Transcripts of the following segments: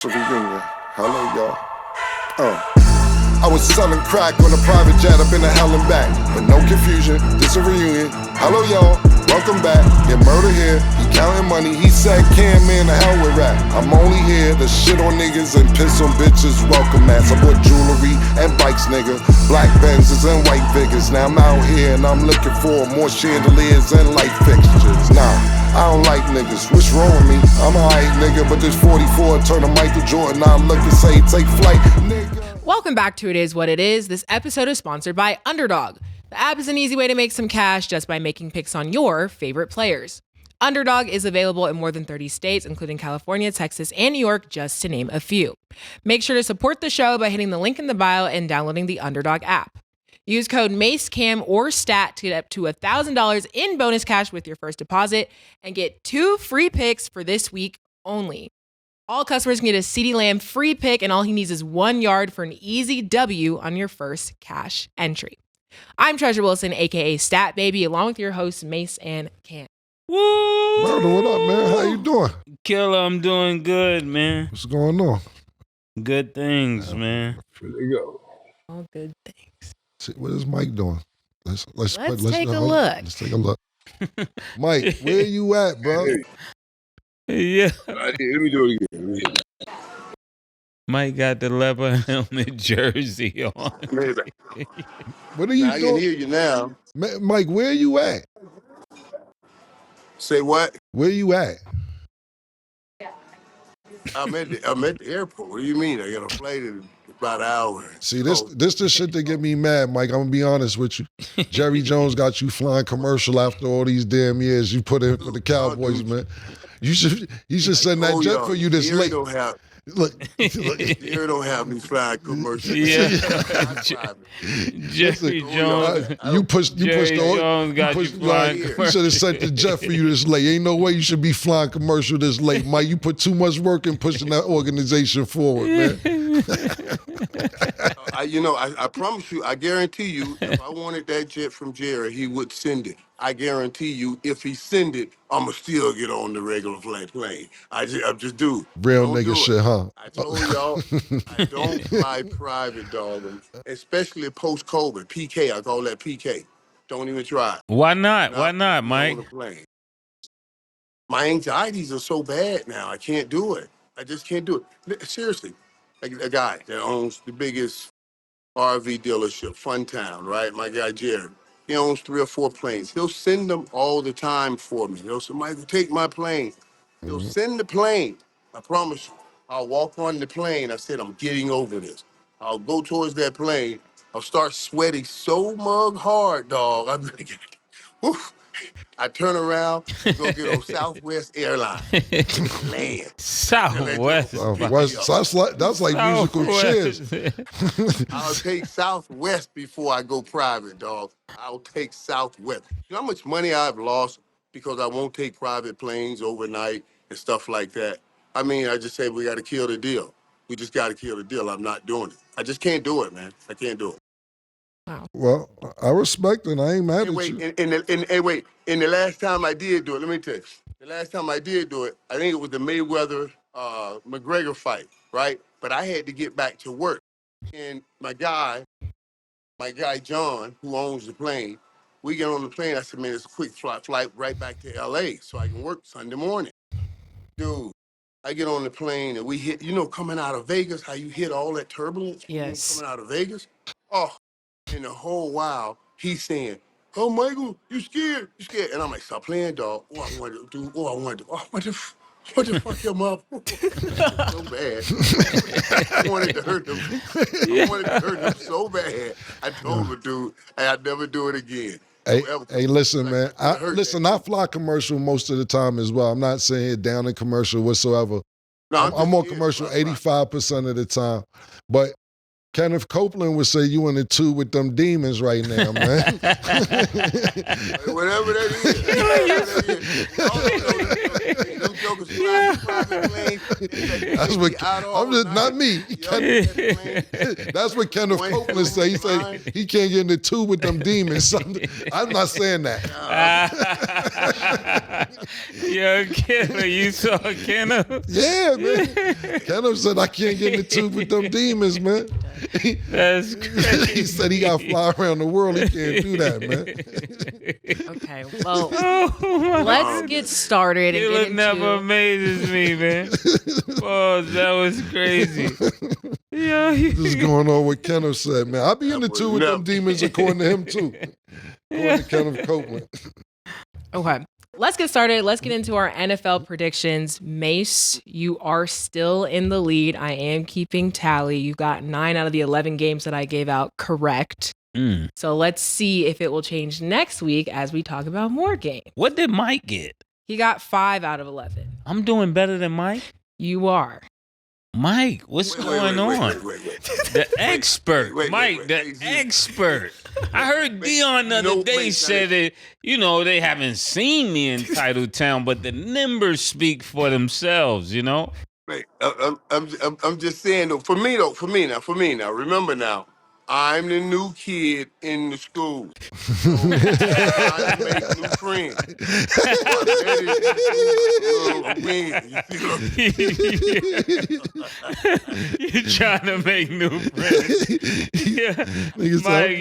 Reunion. Hello, y'all. I was selling crack on a private jet up in the hell and back. But no confusion, this a reunion. Hello, y'all. Welcome back. Get murder here. He counting money. He said, "Can man, the hell with rap." I'm only here to shit on niggas and piss on bitches. Welcome, ass. I bought jewelry and bikes, nigga. Black Benzes and white Vigors. Now I'm out here and I'm looking for more chandeliers and light fixtures. Nah. I don't like niggas, what's wrong with me? I'm a hype nigga, but this 44 turn to Michael Jordan. I look and say, take flight, nigga. Welcome back to It Is What It Is. This episode is sponsored by Underdog. The app is an easy way to make some cash just by making picks on your favorite players. Underdog is available in more than 30 states, including California, Texas, and New York, just to name a few. Make sure to support the show by hitting the link in the bio and downloading the Underdog app. Use code MACECAM or STAT to get up to $1,000 in bonus cash with your first deposit and get 2 free picks for this week only. All customers can get a CeeDee Lamb free pick, and all he needs is 1 yard for an easy W on your first cash entry. I'm Treasure Wilson, aka Stat Baby, along with your hosts Mase and Cam. Woo! Murder, what up, man? How you doing? Killer, I'm doing good, man. What's going on? Good things, man. Here they go. All good things. See, what is Mike doing? Let's take a look. Let's take a look. Mike, where you at, bro? Yeah. Let me do it again. Mike got the leather helmet jersey on. What are you I can doing? hear you now. Mike, where you at? Say what? Where you at? I'm at the airport. What do you mean? I got a flight in about an hour. See, this the shit that get me mad, Mike. I'm gonna be honest with you. Jerry Jones got you flying commercial after all these damn years you put in for the Cowboys, man. You should send that jet for you this late. Look, Here don't have me flying commercials. Yeah. Jeffrey Jones. You pushed the Jones got you flying You commercial. should have sent the jet for you this late. Ain't no way you should be flying commercial this late, Mike. You put too much work in pushing that organization forward, man. I promise you, I guarantee you, if I wanted that jet from Jerry, he would send it. I guarantee you, if he send it, I'ma still get on the regular plane. I just do. Real Don't nigga do it. shit, huh? I told y'all, I don't fly private, dog. Especially post-COVID. PK, I call that PK. Don't even try it. Why not? Why not, On Mike? the plane. My anxieties are so bad now. I can't do it. I just can't do it. Seriously, like a guy that owns the biggest RV dealership, Funtown, right? My guy Jerry. He owns 3 or 4 planes. He'll send them all the time for me. He'll say, "Michael, take my plane." He'll send the plane. I promise you. I'll walk on the plane. I said, I'm getting over this. I'll go towards that plane. I'll start sweating so mug hard, dog. I'm like, woof. I turn around and go get on Southwest Airlines. Land. Southwest. That's like musical chairs. I'll take Southwest before I go private, dog. I'll take Southwest. You know how much money I've lost because I won't take private planes overnight and stuff like that? I mean, I just say we got to kill the deal. We just got to kill the deal. I'm not doing it. I just can't do it, man. I can't do it. Wow. Well, I respect it. I ain't mad at Wait, you. and the last time I did do it, let me tell you. The last time I did do it, I think it was the Mayweather McGregor fight, right? But I had to get back to work. And my guy John, who owns the plane, we get on the plane. I said, man, it's a quick flight right back to LA so I can work Sunday morning. Dude, I get on the plane and we hit, coming out of Vegas, how you hit all that turbulence? Yes. Coming out of Vegas? Oh, and the whole while, he's saying, "Oh, Michael, you scared? You scared?" And I'm like, "Stop playing, dog. Oh, I wanted to do. Oh, I wanted to. Oh, what the fuck him up?" So bad. I wanted to hurt them. I wanted to hurt them so bad. I told him, dude, I'd never do it again. Hey, listen, man. I fly commercial most of the time as well. I'm not saying it down in commercial whatsoever. No, I'm on commercial 85% of the time. But Kenneth Copeland would say you in the 2 with them demons right now, man. Whatever that is. Them jokers flying private planes. That's what, I'm just, not me. That's what Kenneth Copeland say. He said he can't get in the 2 with them demons. I'm not saying that. Yo, Killer, you saw Killer? Yeah, man. Kenneth said I can't get in the tube with them demons, man. That's crazy. He said he got to fly around the world. He can't do that, man. Okay, well, Oh, let's get started and Killer get into. never amazes me, man. Oh, that was crazy. Yeah, This is going on what Kenneth said, man. I'll be in the That tube was with them never- demons according to him, too. According to Kenneth Copeland. Okay. Let's get started. Let's get into our NFL predictions. Mase, you are still in the lead. I am keeping tally. You got 9 out of the 11 games that I gave out correct. So let's see if it will change next week as we talk about more games. What did Mike get? He got 5 out of 11. I'm doing better than Mike. You are. Mike, what's going on? Wait. The expert, wait, Mike, wait. the expert. I heard Deion the other day wait, said that, they haven't seen me in Titletown, but the numbers speak for themselves, Wait, I'm just saying though. For me now. Remember now, I'm the new kid in the school. So I make new friends. I'm ready to win. You see what I'm You're trying to make new friends. Yeah. Nigga said, Mike,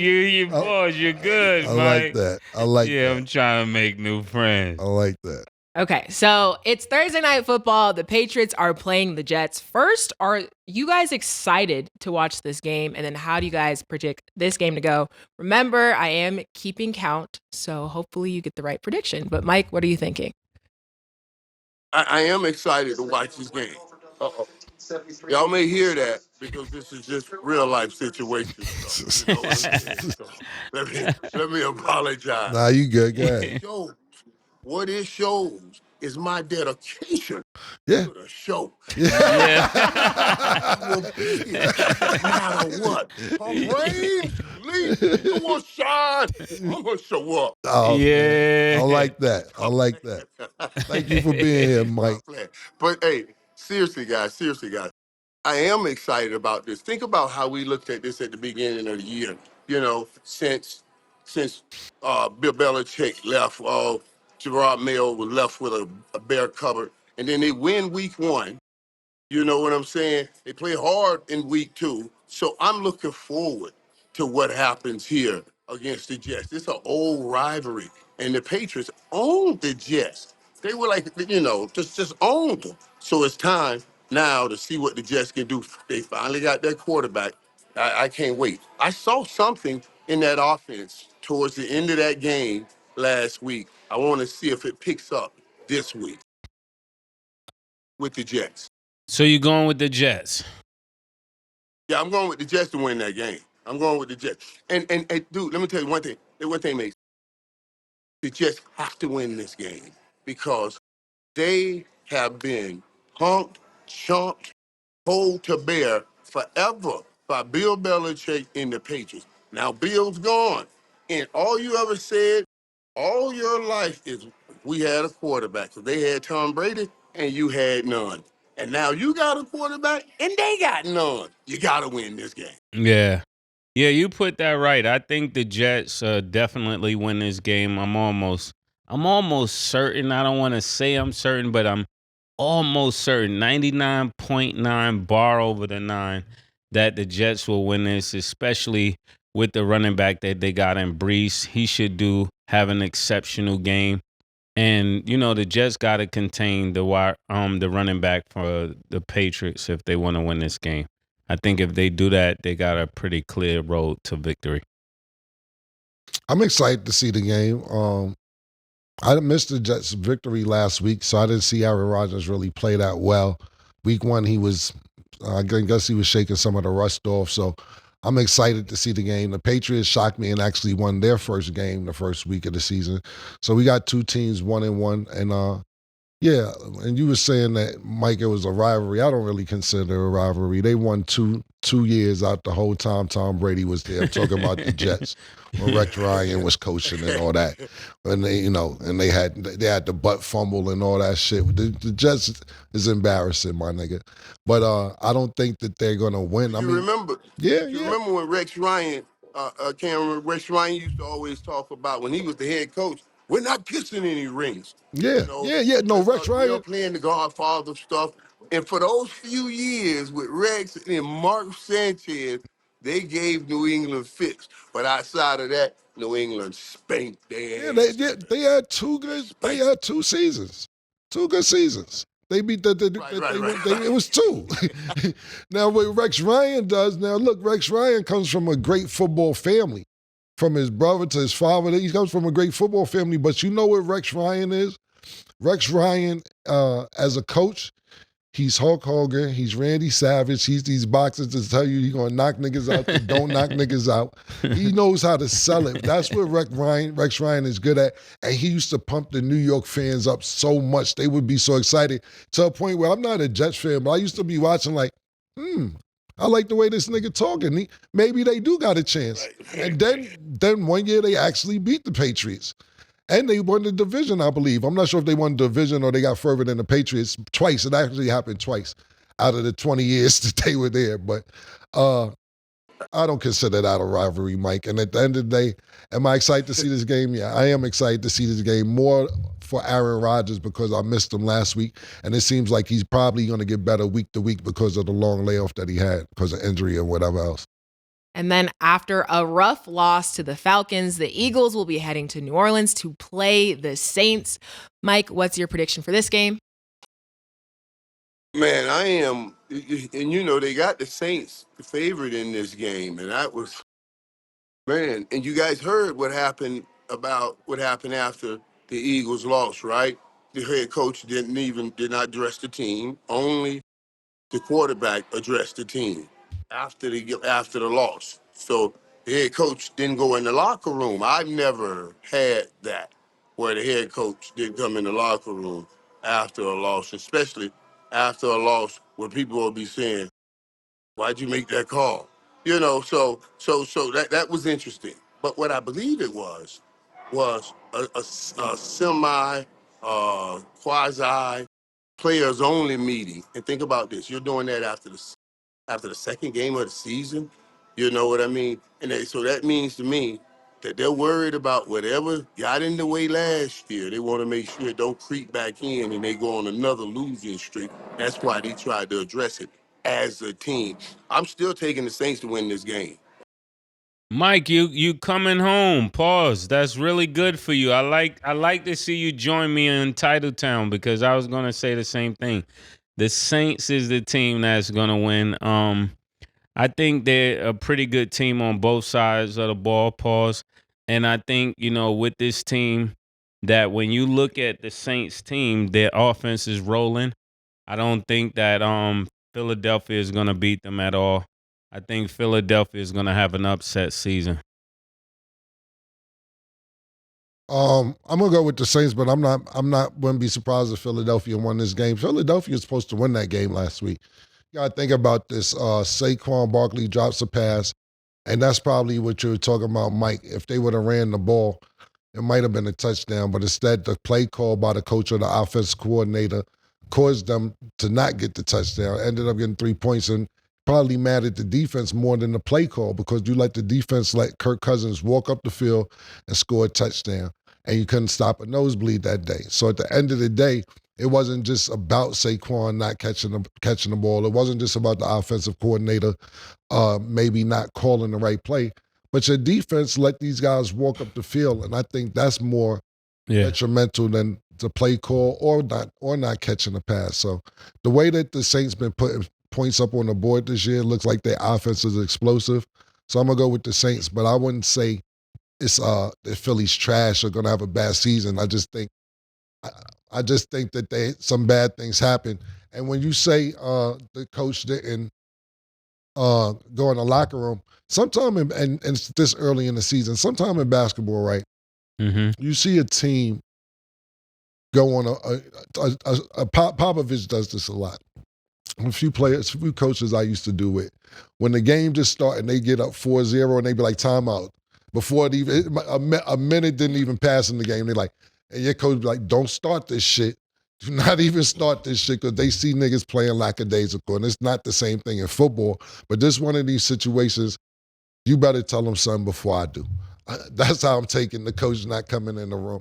you're good, I Mike. like that. I like Yeah, that. I'm trying to make new friends. I like that. Okay, so it's Thursday Night Football. The Patriots are playing the Jets. First, are you guys excited to watch this game? And then how do you guys predict this game to go? Remember, I am keeping count, so hopefully you get the right prediction. But Mike, what are you thinking? I am excited to watch this game. Uh-oh. Y'all may hear that because this is just real life situation stuff. You know what I'm saying? So let me apologize. Nah, you good. Go ahead. What it shows is my dedication Yeah. to the show. Yeah. I will be here no matter what. Rain, leave, come on, shine. I'm gonna show up. Oh, Yeah. man. I like that. I like that. Thank you for being here, Mike. But hey, seriously, guys. I am excited about this. Think about how we looked at this at the beginning of the year. Since Bill Belichick left, Gerard Mayo was left with a bare cupboard, and then they win week 1. You know what I'm saying? They play hard in week 2. So I'm looking forward to what happens here against the Jets. It's an old rivalry. And the Patriots owned the Jets. They were like, just owned them. So it's time now to see what the Jets can do. They finally got their quarterback. I can't wait. I saw something in that offense towards the end of that game last week. I want to see if it picks up this week with the Jets. So you're going with the Jets? Yeah, I'm going with the Jets to win that game. I'm going with the Jets. And dude, let me tell you one thing. Mate. The Jets have to win this game because they have been punked, chunked, hold to bear forever by Bill Belichick and the Patriots. Now Bill's gone. And all you ever said all your life is we had a quarterback. So they had Tom Brady and you had none. And now you got a quarterback and they got none. You got to win this game. Yeah. Yeah, you put that right. I think the Jets definitely win this game. I'm almost certain. I don't want to say I'm certain, but I'm almost certain, 99.9 bar over the 9, that the Jets will win this, especially with the running back that they got in Bryce. He should have an exceptional game. And, the Jets got to contain the running back for the Patriots if they want to win this game. I think if they do that, they got a pretty clear road to victory. I'm excited to see the game. I missed the Jets' victory last week, so I didn't see Aaron Rodgers really play that well. Week 1, he was, I guess he was shaking some of the rust off, so I'm excited to see the game. The Patriots shocked me and actually won their first game the first week of the season. So we got 2 teams, 1-1, and yeah, and you were saying that, Mike, it was a rivalry. I don't really consider it a rivalry. They won two years out the whole time Tom Brady was there. I'm talking about the Jets when Rex Ryan was coaching and all that. And they, and they had the butt fumble and all that shit. The Jets is embarrassing, my nigga. But I don't think that they're gonna win. You remember? Yeah. Remember when Rex Ryan, Rex Ryan used to always talk about when he was the head coach. We're not kissing any rings. Yeah, You know, yeah. No, Rex they're Ryan. playing the Godfather stuff. And for those few years with Rex and Mark Sanchez, they gave New England fits. But outside of that, New England spanked Yeah, their ass. they had two good. They Spanked. had 2 seasons, 2 good seasons. They beat Right. it was 2. Now what Rex Ryan does now? Look, Rex Ryan comes from a great football family. From his brother to his father, he comes from a great football family. But you know what Rex Ryan is? Rex Ryan, as a coach, he's Hulk Hogan. He's Randy Savage. He's these boxers that tell you he's going to knock niggas out that don't knock niggas out. He knows how to sell it. That's what Rex Ryan is good at. And he used to pump the New York fans up so much. They would be so excited to a point where I'm not a Jets fan, but I used to be watching like, I like the way this nigga talking. Maybe they do got a chance. And then one year they actually beat the Patriots. And they won the division, I believe. I'm not sure if they won the division or they got further than the Patriots twice. It actually happened twice out of the 20 years that they were there. But I don't consider that a rivalry, Mike. And at the end of the day, am I excited to see this game? Yeah, I am excited to see this game more for Aaron Rodgers because I missed him last week. And it seems like he's probably going to get better week to week because of the long layoff that he had because of injury and whatever else. And then after a rough loss to the Falcons, the Eagles will be heading to New Orleans to play the Saints. Mike, what's your prediction for this game? Man, I am, and you know, they got the Saints the favorite in this game. And that was, man, and you guys heard what happened after the Eagles lost, right? The head coach did not address the team. Only the quarterback addressed the team after the loss. So the head coach didn't go in the locker room. I've never had that where the head coach didn't come in the locker room after a loss, especially after a loss where people will be saying, "Why'd you make that call?" You know, so that was interesting. But what I believe it was a semi quasi players only meeting. And think about this: you're doing that after the second game of the season. You know what I mean? So that means to me that they're worried about whatever got in the way last year. They want to make sure it don't creep back in and they go on another losing streak. That's why they tried to address it as a team. I'm still taking the Saints to win this game. Mike, you coming home. Pause. That's really good for you. I like to see you join me in Titletown because I was gonna say the same thing. The Saints is the team that's gonna win. I think they're a pretty good team on both sides of the ball. Pause. And I think, with this team, that when you look at the Saints team, their offense is rolling. I don't think that Philadelphia is gonna beat them at all. I think Philadelphia is going to have an upset season. I'm gonna go with the Saints, but wouldn't be surprised if Philadelphia won this game. Philadelphia is supposed to win that game last week. You gotta think about this. Saquon Barkley drops a pass, and that's probably what you were talking about, Mike. If they would have ran the ball, it might have been a touchdown, but instead the play call by the coach or the offense coordinator caused them to not get the touchdown. Ended up getting 3 points and probably mad at the defense more than the play call because you let the defense let Kirk Cousins walk up the field and score a touchdown. And you couldn't stop a nosebleed that day. So at the end of the day, it wasn't just about Saquon not catching the ball. It wasn't just about the offensive coordinator maybe not calling the right play. But your defense let these guys walk up the field, and I think that's more detrimental than the play call or not catching the pass. So the way that the Saints been putting points up on the board this year, looks like their offense is explosive. So I'm gonna go with the Saints, but I wouldn't say it's the Phillies trash are gonna have a bad season. I just think that some bad things happen. And when you say the coach didn't go in the locker room, sometime and it's this early in the season, sometime in basketball, right? Mm-hmm. You see a team go on Popovich does this a lot. A few coaches I used to do it. When the game just started and they get up 4-0 and they be like, timeout. Before it even, a minute didn't even pass in the game. They're like, and your coach be like, don't start this shit. Do not even start this shit because they see niggas playing lackadaisical. And it's not the same thing in football. But this one of these situations, you better tell them something before I do. That's how I'm taking the coach not coming in the room.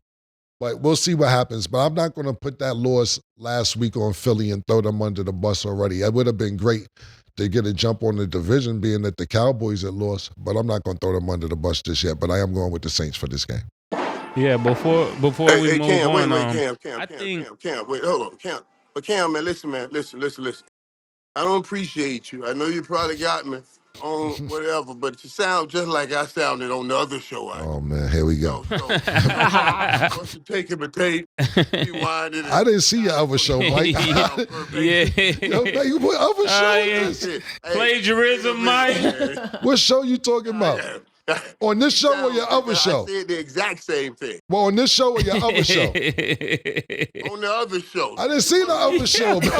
But we'll see what happens. But I'm not going to put that loss last week on Philly and throw them under the bus already. It would have been great to get a jump on the division, being that the Cowboys had lost. But I'm not going to throw them under the bus just yet. But I am going with the Saints for this game. Yeah, before we move Cam, on, Cam, wait, hold on, Cam. But Cam, man, listen. I don't appreciate you. I know you probably got me on whatever, but you sound just like I sounded on the other show. Oh, man, here we go. Once you take him a tape, rewind it. I didn't see your other show, Mike. yeah. Yo, man, you put other show? Yeah. Plagiarism, Mike. What show you talking about? On this show or your other show? I said the exact same thing. Well, on this show or your other show? On the other show. I didn't see the other show, man.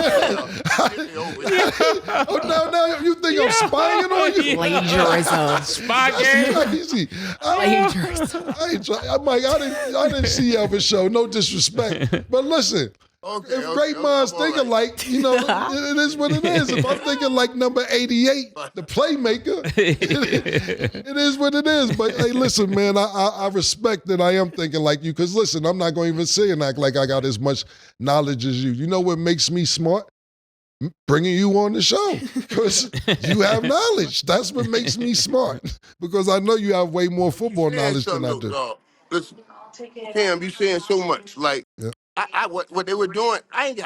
Now you think I'm spying on you? Plagiarism. Spy That's game. crazy. Plagiarism. Mike, I didn't see your other show. No disrespect. But listen. If great minds think alike, it is what it is. If I'm thinking like number 88, the playmaker, it is what it is. But hey, listen, man, I respect that I am thinking like you. Because listen, I'm not going to even say and act like I got as much knowledge as you. You know what makes me smart? Bringing you on the show. Because you have knowledge. That's what makes me smart. Because I know you have way more football knowledge than I do. Listen, Cam, you saying so much. Like, Yeah. What they were doing, I ain't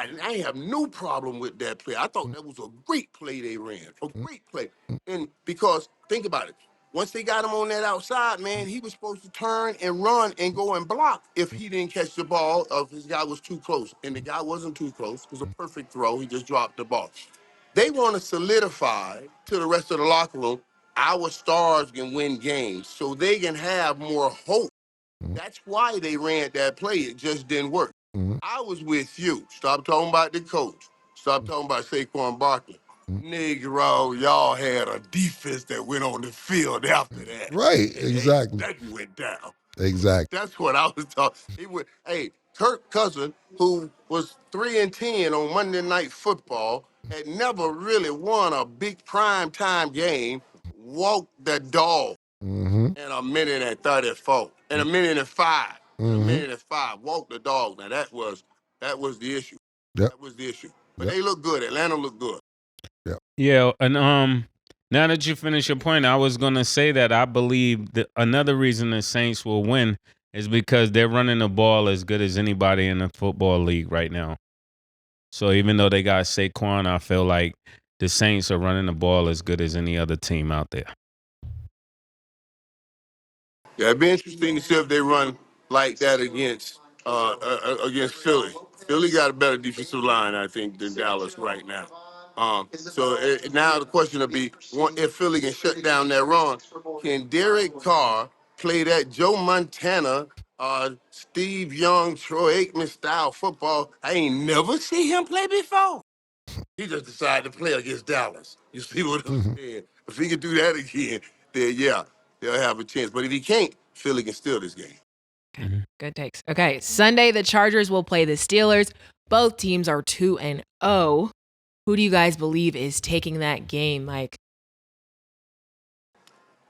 have no problem with that play. I thought that was a great play they ran, a great play. And because think about it, once they got him on that outside, man, he was supposed to turn and run and go and block if he didn't catch the ball. If his guy was too close, and the guy wasn't too close. It was a perfect throw. He just dropped the ball. They want to solidify to the rest of the locker room. Our stars can win games, so they can have more hope. That's why they ran that play. It just didn't work. I was with you. Stop talking about the coach. Stop talking about Saquon Barkley. Negro, y'all had a defense that went on the field after that. Right, exactly. That went down. Exactly. That's what I was talking. Kirk Cousins, who was 3-10 on Monday Night Football, had never really won a big prime time game, walked the dog in a minute and 34, in a minute and 5. A minute and 5, walk the dog. Now that was the issue. Yep. That was the issue. But they look good. Atlanta looked good. Yeah, and now that you finish your point, I was gonna say that I believe that another reason the Saints will win is because they're running the ball as good as anybody in the football league right now. So even though they got Saquon, I feel like the Saints are running the ball as good as any other team out there. Yeah, it'd be interesting to see if they run like that against Philly. Philly got a better defensive line, I think, than Dallas right now. Now the question will be, if Philly can shut down that run, can Derek Carr play that Joe Montana, Steve Young, Troy Aikman style football? I ain't never seen him play before. He just decided to play against Dallas. You see what I'm saying? If he can do that again, then yeah, they'll have a chance. But if he can't, Philly can steal this game. Good takes. Okay, Sunday the Chargers will play the Steelers. Both teams are 2-0. Who do you guys believe is taking that game? Like,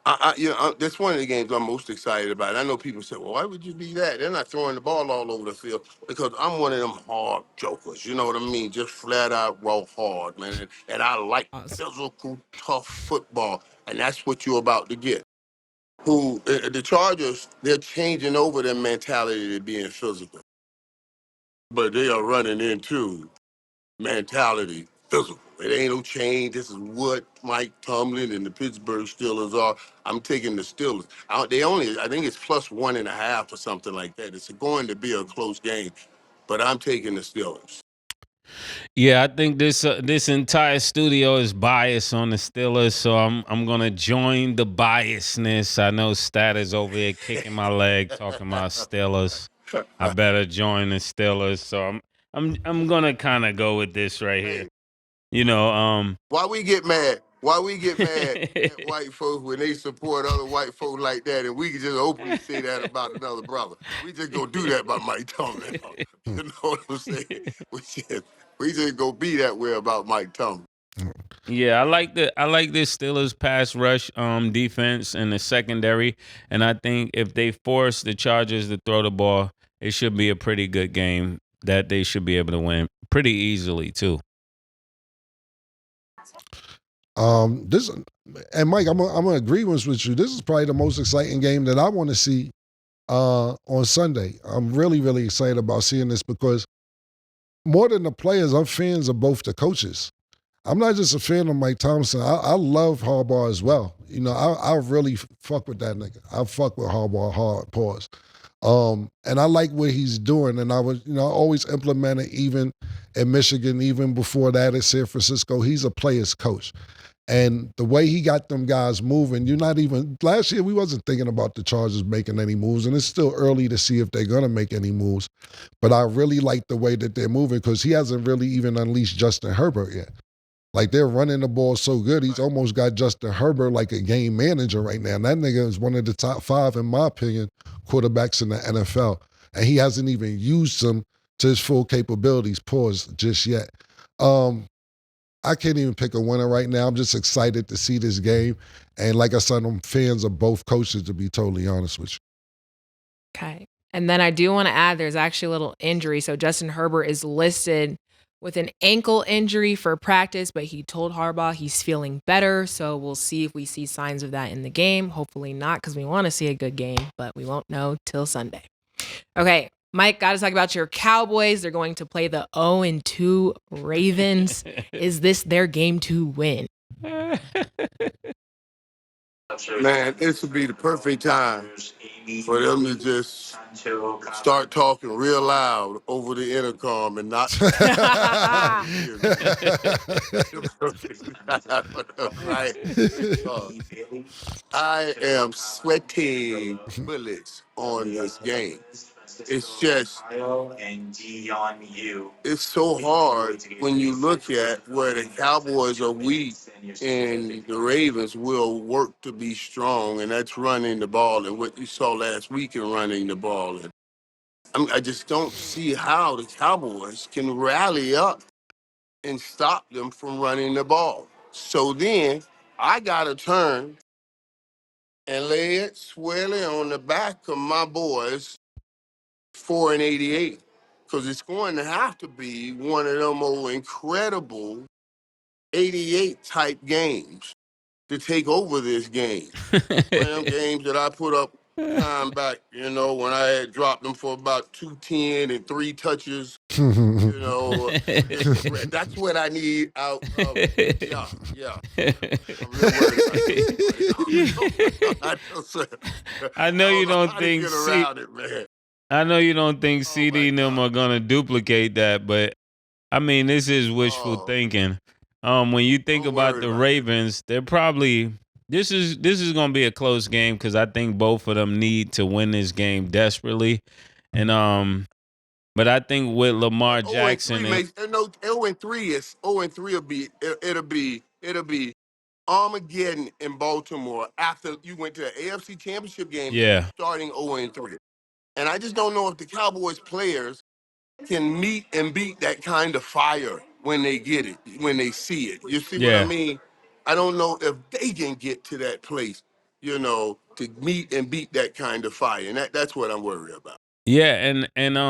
That's one of the games I'm most excited about. I know people say, well, why would you be that? They're not throwing the ball all over the field because I'm one of them hard jokers. You know what I mean? Just flat out raw hard, man. And I like physical, tough football. And that's what you're about to get. The Chargers, they're changing over their mentality to being physical. But they are running into mentality physical. It ain't no change. This is what Mike Tomlin and the Pittsburgh Steelers are. I'm taking the Steelers. I think it's plus 1.5 or something like that. It's going to be a close game, but I'm taking the Steelers. Yeah, I think this entire studio is biased on the Steelers, so I'm gonna join the biasness. I know Stat is over here kicking my leg, talking about Steelers. I better join the Steelers, so I'm gonna kind of go with this right here. Why we get mad? Why we get mad at white folks when they support other white folks like that, and we can just openly say that about another brother? We just go do that about Mike Tomlin. You know what I'm saying? We just go be that way about Mike Tomlin. Yeah, I like this Steelers pass rush defense and the secondary, and I think if they force the Chargers to throw the ball, it should be a pretty good game that they should be able to win pretty easily too. This and Mike, I'm gonna agree with you. This is probably the most exciting game that I want to see on Sunday. I'm really, really excited about seeing this because more than the players, I'm fans of both the coaches. I'm not just a fan of Mike Thompson. I love Harbaugh as well. You know, I really fuck with that nigga. I fuck with Harbaugh hard, pause. And I like what he's doing. And I was, you know, I always implement it even in Michigan, even before that at San Francisco. He's a player's coach. And the way he got them guys moving, you're not even, last year we wasn't thinking about the Chargers making any moves, and it's still early to see if they're going to make any moves. But I really like the way that they're moving because he hasn't really even unleashed Justin Herbert yet. Like, they're running the ball so good, he's almost got Justin Herbert like a game manager right now. And that nigga is one of the top 5, in my opinion, quarterbacks in the NFL. And he hasn't even used them to his full capabilities, pause, just yet. I can't even pick a winner right now. I'm just excited to see this game. And like I said, I'm fans of both coaches, to be totally honest with you. Okay. And then I do want to add there's actually a little injury. So Justin Herbert is listed with an ankle injury for practice, but he told Harbaugh he's feeling better. So we'll see if we see signs of that in the game. Hopefully not, because we want to see a good game, but we won't know till Sunday. Okay. Mike, got to talk about your Cowboys. They're going to play the 0-2 Ravens. Is this their game to win? Man, this would be the perfect time for them to just start talking real loud over the intercom and not. Right? I am sweating bullets on this game. It's just, it's so hard when you look at where the Cowboys are weak and the Ravens will work to be strong, and that's running the ball and what you saw last week in running the ball. And I just don't see how the Cowboys can rally up and stop them from running the ball. So then I got to turn and lay it squarely on the back of my boys 4-88, because it's going to have to be one of them old incredible 88 type games to take over this game. One of them games that I put up time back, you know, when I had dropped them for about 210 and 3 touches. You know, that's what I need out of it. Yeah. I'm real worried about it. I know you don't think I know you don't think Oh, CD my and them God. are gonna duplicate that, but I mean, this is wishful Oh, thinking. When you think I'm about worried the about it. Ravens, they're probably this is gonna be a close game because I think both of them need to win this game desperately, and but I think with Lamar 0-3 Jackson, makes no 0-3 is 0-3 will be it'll be Armageddon in Baltimore after you went to the AFC Championship game yeah, starting 0-3. And I just don't know if the Cowboys players can meet and beat that kind of fire when they get it, when they see it. You see what I yeah. mean? I don't know if they can get to that place, you know, to meet and beat that kind of fire. And that's what I'm worried about. Yeah, and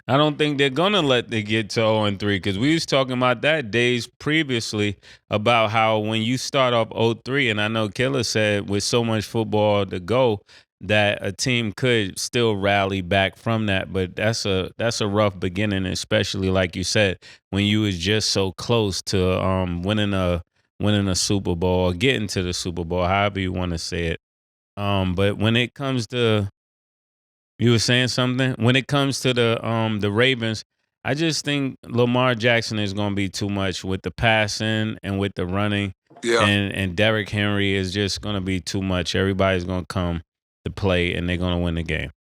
I don't think they're gonna let they get to 0-3 because we was talking about that days previously about how when you start off 0-3, and I know Killer said with so much football to go that a team could still rally back from that, but that's a rough beginning, especially like you said when you was just so close to winning a Super Bowl or getting to the Super Bowl, however you want to say it. But when it comes to you were saying something? When it comes to the Ravens, I just think Lamar Jackson is going to be too much with the passing and with the running, Yeah. and Derrick Henry is just going to be too much. Everybody's going to come to play, and they're going to win the game.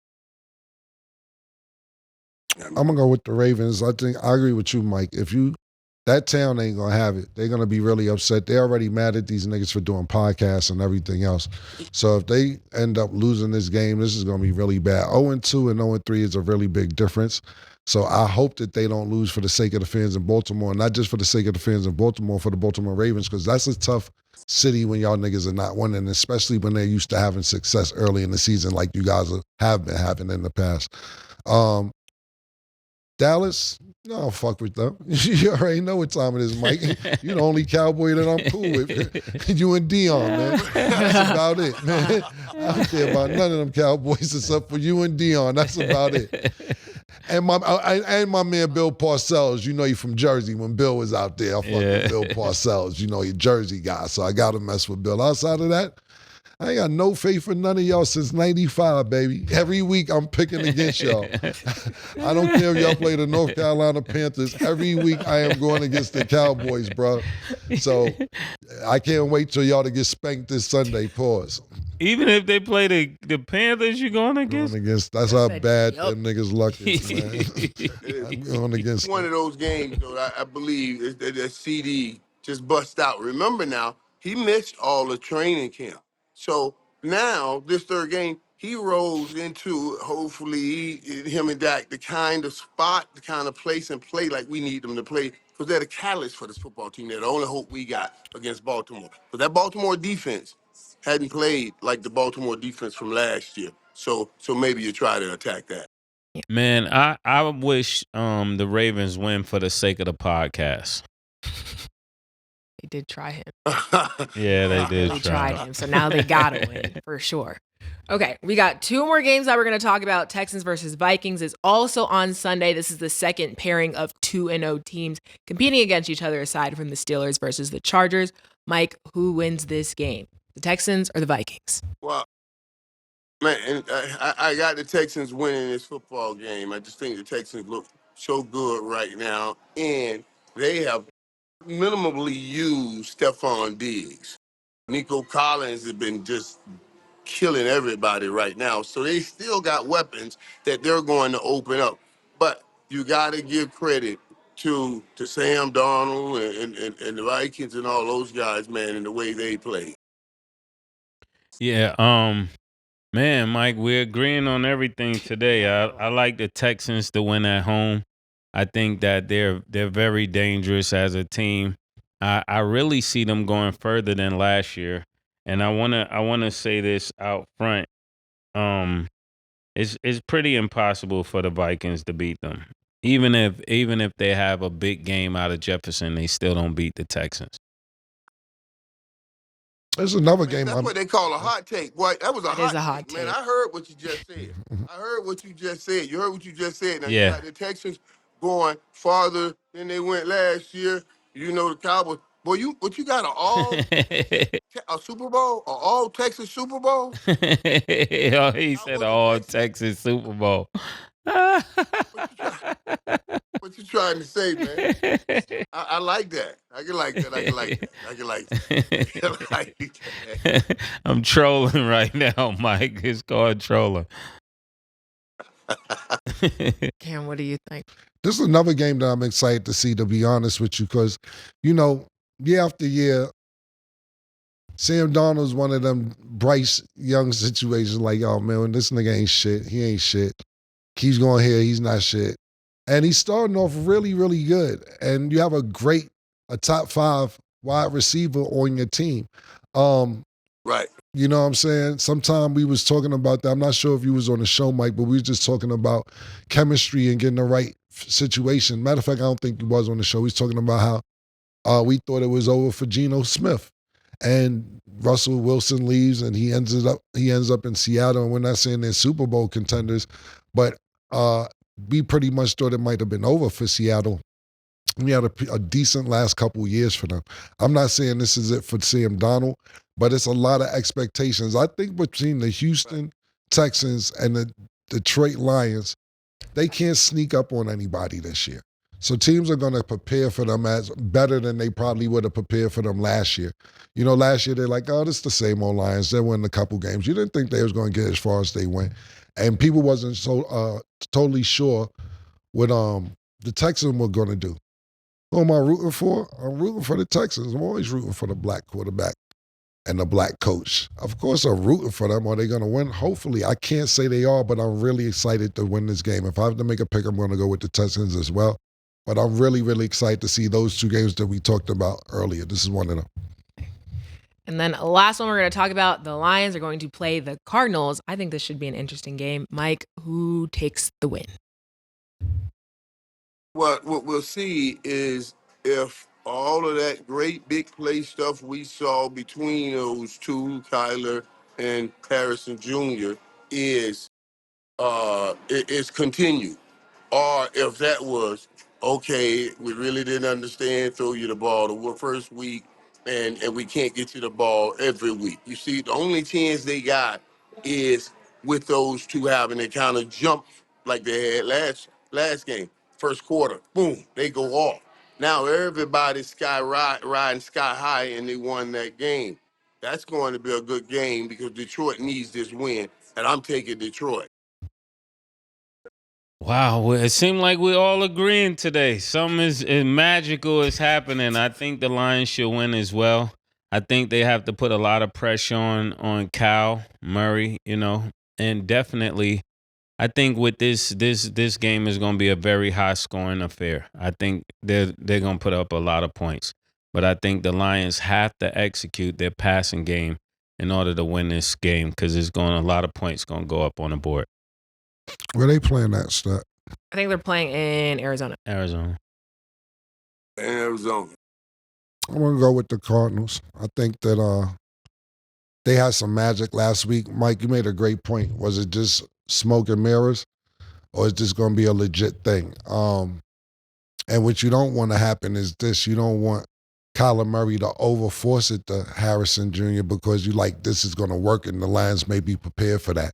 I'm gonna go with the Ravens. I agree with you, Mike. That town ain't gonna have it. They're gonna be really upset. They're already mad at these niggas for doing podcasts and everything else. So if they end up losing this game, this is gonna be really bad. 0-2 and 0-3 is a really big difference. So I hope that they don't lose for the sake of the fans in Baltimore, not just for the sake of the fans in Baltimore, for the Baltimore Ravens, because that's a tough city when y'all niggas are not winning, especially when they're used to having success early in the season like you guys have been having in the past. Dallas, no, I don't fuck with them. You already know what time it is, Mike. You're the only Cowboy that I'm cool with. You and Deion, man. That's about it, man. I don't care about none of them Cowboys except for you and Deion. That's about it. And my man Bill Parcells, you know he from Jersey. When Bill was out there, I fucked with Bill Parcells. You know he Jersey guy, so I got to mess with Bill. Outside of that, I ain't got no faith in none of y'all since 95, baby. Every week I'm picking against y'all. I don't care if y'all play the North Carolina Panthers. Every week I am going against the Cowboys, bro. So I can't wait till y'all to get spanked this Sunday. Pause. Even if they play the Panthers, you going against? That's how bad them niggas luck is, man. I'm going against one of those games, though, I believe that CD just bust out. Remember now, he missed all the training camp. So now, this third game, he rolls into, hopefully, him and Dak, the kind of spot, the kind of place and play like we need them to play, because they're the catalyst for this football team. They're the only hope we got against Baltimore. But that Baltimore defense hadn't played like the Baltimore defense from last year. So maybe you try to attack that. Man, I wish the Ravens win for the sake of the podcast. They did try him. Yeah, they did They tried him, so now they gotta win for sure. Okay, we got two more games that we're going to talk about. Texans versus Vikings is also on Sunday. This is the second pairing of 2-0 teams competing against each other aside from the Steelers versus the Chargers. Mike, who wins this game? The Texans or the Vikings? Well, man, I got the Texans winning this football game. I just think the Texans look so good right now, and they have minimally used Stephon Diggs. Nico Collins has been just killing everybody right now. So they still got weapons that they're going to open up. But you got to give credit to Sam Darnold and the Vikings and all those guys, man, and the way they play. Yeah, man, Mike, we're agreeing on everything today. I like the Texans to win at home. I think that they're very dangerous as a team. I really see them going further than last year. And I wanna say this out front. It's pretty impossible for the Vikings to beat them. Even if they have a big game out of Jefferson, they still don't beat the Texans. There's another game. That's what they call a hot take. Boy, that was a hot take. Man, take. I heard what you just said. I heard what you just said. You heard what you just said. Now, Yeah. you got the Texans going farther than they went last year. You know the Cowboys. Boy, what you got a Super Bowl? An all Texas Super Bowl? Oh, he said all Texas Super Bowl. What you trying to say, man? I like that. I can like that. I can like that. I can like that. I can like that. I'm trolling right now, Mike. It's called trolling. Cam, what do you think? This is another game that I'm excited to see, to be honest with you, because, you know, year after year, Sam Darnold's one of them Bryce Young situations like, oh, man, this nigga ain't shit. He ain't shit. Keeps going here. He's not shit. And he's starting off really, really good. And you have a top 5 wide receiver on your team. Right. You know what I'm saying? Sometime we was talking about that. I'm not sure if you was on the show, Mike, but we was just talking about chemistry and getting the right situation. Matter of fact, I don't think he was on the show. He's talking about how we thought it was over for Geno Smith. And Russell Wilson leaves and he ends up in Seattle. And we're not saying they're Super Bowl contenders, but we pretty much thought it might have been over for Seattle. We had a decent last couple years for them. I'm not saying this is it for Sam Darnold, but it's a lot of expectations. I think between the Houston Texans and the Detroit Lions, they can't sneak up on anybody this year. So teams are going to prepare for them as better than they probably would have prepared for them last year. You know, last year they're like, oh, this is the same old Lions. They won a couple games. You didn't think they was going to get as far as they went. And people wasn't so totally sure what the Texans were going to do. Who am I rooting for? I'm rooting for the Texans. I'm always rooting for the black quarterback and the black coach. Of course, I'm rooting for them. Are they going to win? Hopefully. I can't say they are, but I'm really excited to win this game. If I have to make a pick, I'm going to go with the Texans as well. But I'm really, really excited to see those two games that we talked about earlier. This is one of them. And then last one we're going to talk about, the Lions are going to play the Cardinals. I think this should be an interesting game. Mike, who takes the win? What we'll see is if all of that great big play stuff we saw between those two, Kyler and Harrison Jr., is is continued, or if that was okay, we really didn't understand, throw you the ball the first week, and we can't get you the ball every week. You see, the only chance they got is with those two having to kind of jump like they had last game. First quarter, boom, they go off. Now everybody's riding sky high, and they won that game. That's going to be a good game because Detroit needs this win, and I'm taking Detroit. Wow, well, it seemed like we're all agreeing today. Something is magical is happening. I think the Lions should win as well. I think they have to put a lot of pressure on Cal Murray, and definitely I think with this game is going to be a very high scoring affair. I think they're going to put up a lot of points, but I think the Lions have to execute their passing game in order to win this game because a lot of points going to go up on the board. Where they playing that stuff? I think they're playing in Arizona. Arizona. Arizona. I'm gonna go with the Cardinals. I think that they had some magic last week. Mike, you made a great point. Was it just smoke and mirrors, or is this gonna be a legit thing? And what you don't want to happen is this: you don't want Kyler Murray to overforce it to Harrison Jr. because you like this is gonna work, and the Lions may be prepared for that.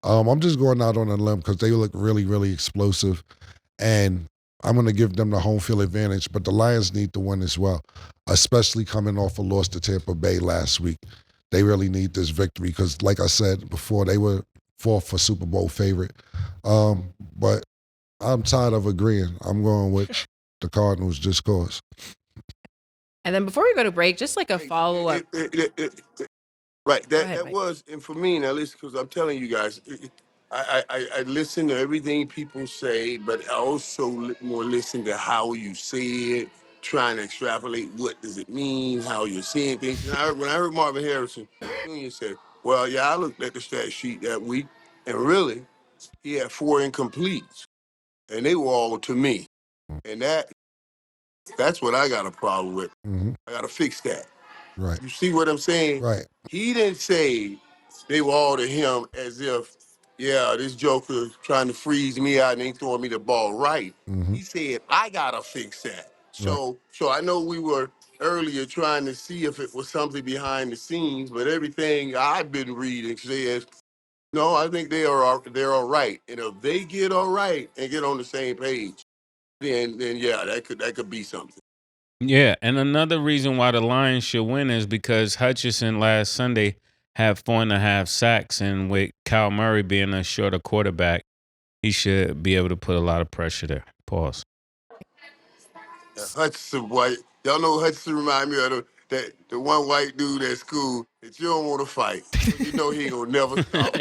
I'm just going out on a limb because they look really, really explosive, and I'm going to give them the home field advantage. But the Lions need to win as well, especially coming off a loss to Tampa Bay last week. They really need this victory because, like I said before, they were fourth for Super Bowl favorite. But I'm tired of agreeing. I'm going with the Cardinals just cause. And then before we go to break, just like a follow-up. Right, Go ahead, that Mike. was, and for me now, listen, because I'm telling you guys, I listen to everything people say, but I also more listen to how you say it, trying to extrapolate what does it mean, how you're seeing things. And when I heard Marvin Harrison Jr. say, well, yeah, I looked at the stat sheet that week, and really, he had 4 incompletes, and they were all to me. And that's what I got a problem with. Mm-hmm. I got to fix that. Right. You see what I'm saying? Right. He didn't say they were all to him as if, yeah, this joker trying to freeze me out and ain't throwing me the ball right. Mm-hmm. He said, I gotta fix that. Right. So I know we were earlier trying to see if it was something behind the scenes, but everything I've been reading says, no, I think they're all right. And if they get all right and get on the same page, then yeah, that could be something. Yeah, and another reason why the Lions should win is because Hutchinson last Sunday had 4.5 sacks, and with Kyle Murray being a shorter quarterback, he should be able to put a lot of pressure there. Pause. Hudson White. Y'all know Hudson remind me of the one white dude at school that you don't want to fight. You know he ain't gonna never stop.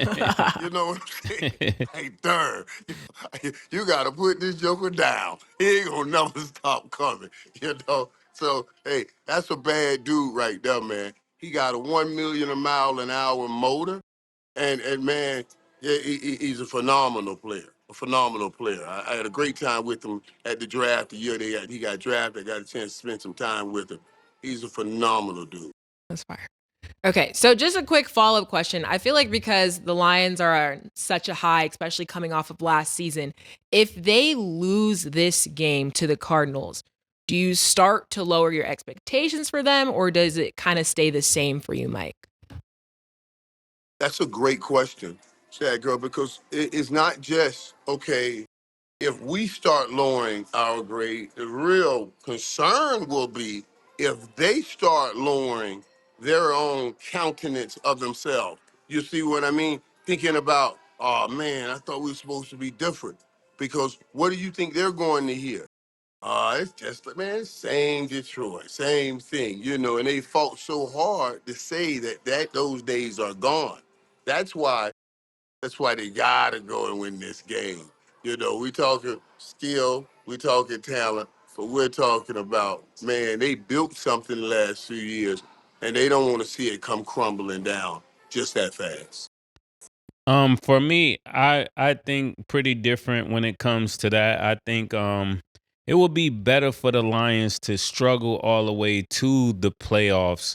You know what I'm saying? Hey, third, you gotta put this joker down. He ain't gonna never stop coming. You know. So hey, that's a bad dude right there, man. He got a 1 million a mile an hour motor. And man, yeah, he's a phenomenal player. A phenomenal player. I had a great time with him at the draft the year he got drafted. I got a chance to spend some time with him. He's a phenomenal dude. That's fire. Okay, so just a quick follow-up question. I feel like because the Lions are on such a high, especially coming off of last season, if they lose this game to the Cardinals, do you start to lower your expectations for them, or does it kind of stay the same for you, Mike? That's a great question, Chad Girl, because it's not just, okay, if we start lowering our grade, the real concern will be if they start lowering their own countenance of themselves. You see what I mean? Thinking about, oh man, I thought we were supposed to be different. Because what do you think they're going to hear? It's just like, man, same Detroit, same thing, and they fought so hard to say that those days are gone. That's why they gotta go and win this game. We talking skill, we talking talent, but we're talking about, man, they built something the last few years. and they don't want to see it come crumbling down just that fast. For me, I think pretty different when it comes to that. I think it would be better for the Lions to struggle all the way to the playoffs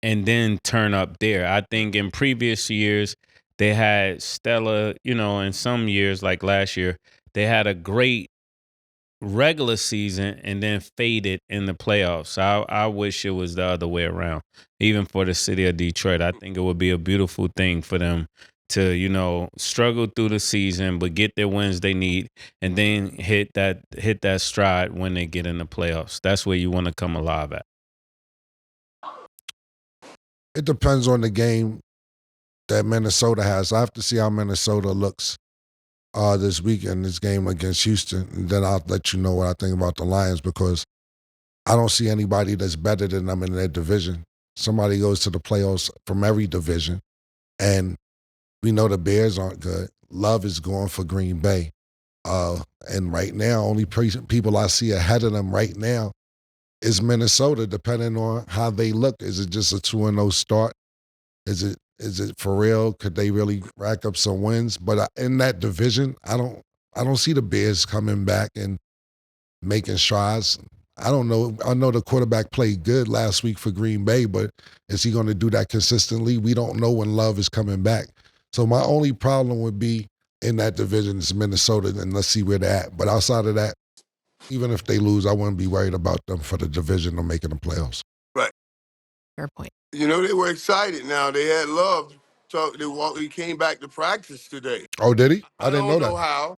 and then turn up there. I think in previous years they had stellar, in some years like last year, they had a great regular season and then faded in the playoffs. I wish it was the other way around. Even for the city of Detroit, I think it would be a beautiful thing for them to, struggle through the season but get their wins they need and then hit that stride when they get in the playoffs. That's where you want to come alive at. It depends on the game that Minnesota has. I have to see how Minnesota looks this weekend, this game against Houston, and then I'll let you know what I think about the Lions, because I don't see anybody that's better than them in their division. Somebody goes to the playoffs from every division, and we know the Bears aren't good. Love is going for Green Bay. And right now, only people I see ahead of them right now is Minnesota, depending on how they look. Is it just a 2-0 start? Is it for real? Could they really rack up some wins? But in that division, I don't see the Bears coming back and making strides. I don't know. I know the quarterback played good last week for Green Bay, but is he going to do that consistently? We don't know when Love is coming back. So my only problem would be in that division is Minnesota, and let's see where they're at. But outside of that, even if they lose, I wouldn't be worried about them for the division or making the playoffs. Right. Fair point. You know, they were excited now. They had Love. So he came back to practice today. Oh, did he? I didn't know don't know that. how.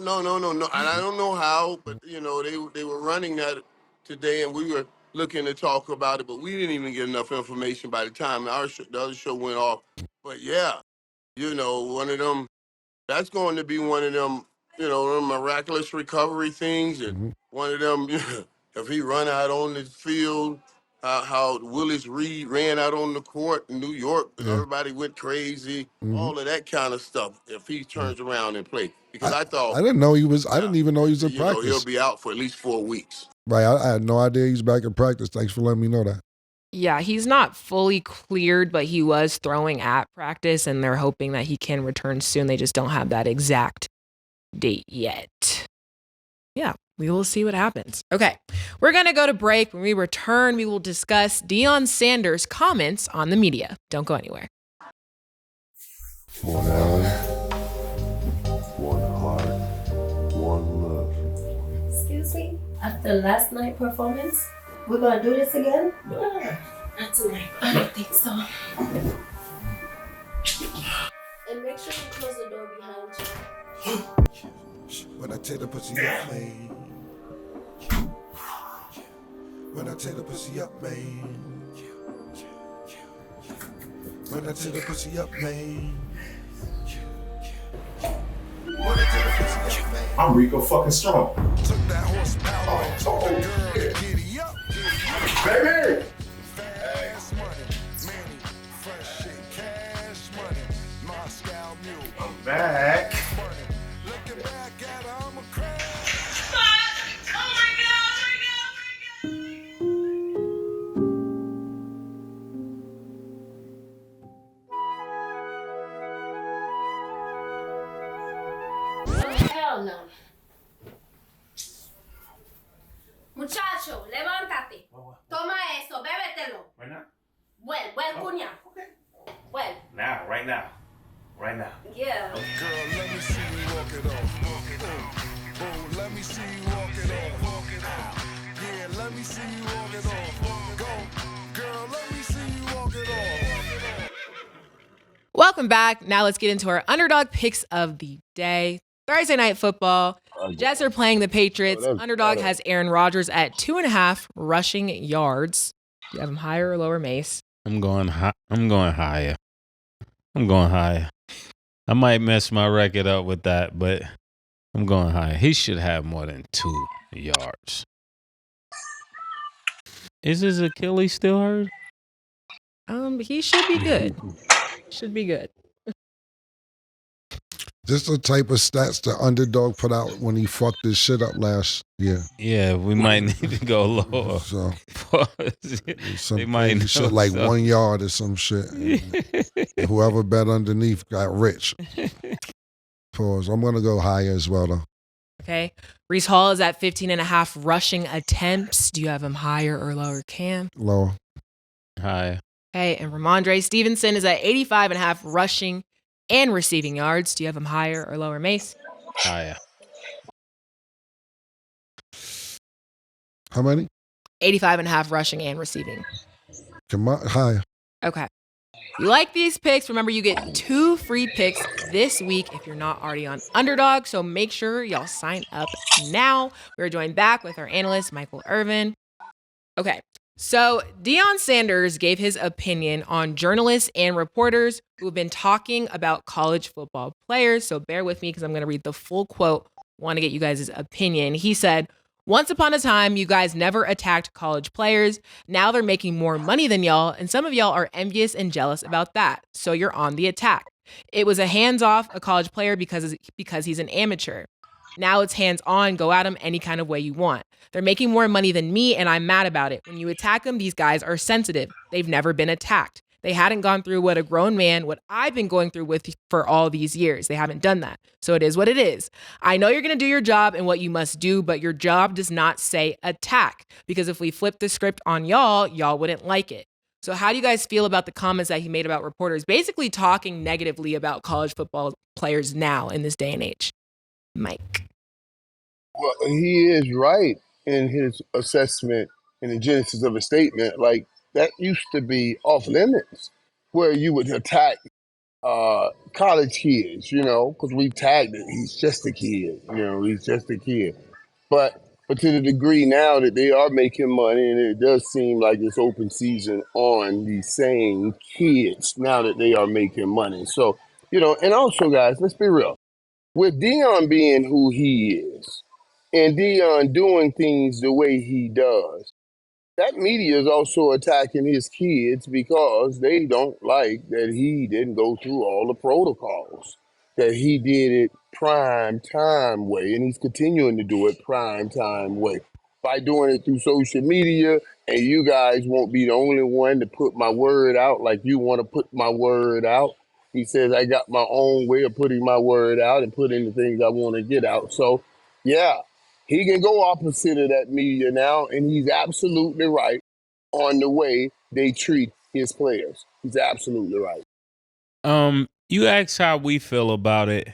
No. And I don't know how, but, they were running that today, and we were looking to talk about it, but we didn't even get enough information by the time the other show went off. But, yeah, one of them, that's going to be one of them, them miraculous recovery things, and one of them, if he run out on the field, how Willis Reed ran out on the court in New York, and everybody went crazy, all of that kind of stuff, if he turns around and play. Because I thought... I didn't know he was... I didn't even know he was in practice. He'll be out for at least 4 weeks. Right, I had no idea he's back in practice. Thanks for letting me know that. Yeah, he's not fully cleared, but he was throwing at practice, and they're hoping that he can return soon. They just don't have that exact date yet. Yeah, we will see what happens. Okay, we're going to go to break. When we return, we will discuss Deion Sanders' comments on the media. Don't go anywhere. One eye, one heart, one love. Excuse me? After last night's performance, we're gonna do this again? Not tonight. I don't think so. And make sure you close the door behind you. When I take the pussy up, man. When I take the pussy up, man. When I take the pussy up, man. When I take the pussy up, man. I'm Rico fucking Strong. Took that horsepower, told the girl to giddy up. Baby! Fast money, Manny, fresh shit, cash money, Moscow mule. I'm back. Looking back at her, I'm a crash. Hell no. Muchacho, levántate. Toma eso, bébetelo. Right now? Well, cuña. Okay. Well, Now, right now. yeah. Girl, let me see you walk it off. Oh, let me see you walk it off. Yeah, let me see you walk it off. Go, girl, let me see you walk it off. Welcome back. Now let's get into our underdog picks of the day. Thursday night football. The Jets are playing the Patriots. Underdog has Aaron Rodgers at 2.5 rushing yards. Do you have him higher or lower, Mase? I'm going higher. I'm going higher. I might mess my record up with that, but I'm going higher. He should have more than 2 yards. Is his Achilles still hurt? He should be good. Should be good. This the type of stats the Underdog put out when he fucked his shit up last year. Yeah, we might need to go lower. So some They might crazy shit like so. 1 yard or some shit. And whoever bet underneath got rich. Pause. I'm gonna go higher as well though. Okay. Brees Hall is at 15.5 rushing attempts. Do you have him higher or lower, Cam? Lower. Higher. Okay. And Ramondre Stevenson is at 85.5 rushing and receiving yards. Do you have him higher or lower, Mase? Higher. How many? 85.5 rushing and receiving. Come on, higher. Okay. If you like these picks, remember you get 2 free picks this week if you're not already on Underdog. So make sure y'all sign up now. We're joined back with our analyst, Michael Irvin. Okay. So Deion Sanders gave his opinion on journalists and reporters who have been talking about college football players. So bear with me because I'm going to read the full quote. Want to get you guys' opinion. He said, "Once upon a time, you guys never attacked college players. Now they're making more money than y'all, and some of y'all are envious and jealous about that. So you're on the attack. It was a hands-off a college player because he's an amateur. Now it's hands-on, go at him any kind of way you want. They're making more money than me, and I'm mad about it. When you attack them, these guys are sensitive. They've never been attacked. They hadn't gone through what a grown man, what I've been going through with for all these years. They haven't done that. So it is what it is. I know you're going to do your job and what you must do, but your job does not say attack. Because if we flip the script on y'all wouldn't like it." So how do you guys feel about the comments that he made about reporters basically talking negatively about college football players now in this day and age? Mike. Well, he is right in his assessment in the genesis of a statement. Like, that used to be off limits, where you would attack college kids, because we tagged it. He's just a kid, he's just a kid. But to the degree now that they are making money, and it does seem like it's open season on these same kids now that they are making money. So, and also, guys, let's be real. With Deion being who he is, and Deion doing things the way he does, that media is also attacking his kids because they don't like that he didn't go through all the protocols, that he did it prime time way, and he's continuing to do it prime time way by doing it through social media. And you guys won't be the only one to put my word out like you want to put my word out. He says, I got my own way of putting my word out and putting the things I want to get out. So, yeah, he can go opposite of that media now, and he's absolutely right on the way they treat his players. He's absolutely right. You asked how we feel about it,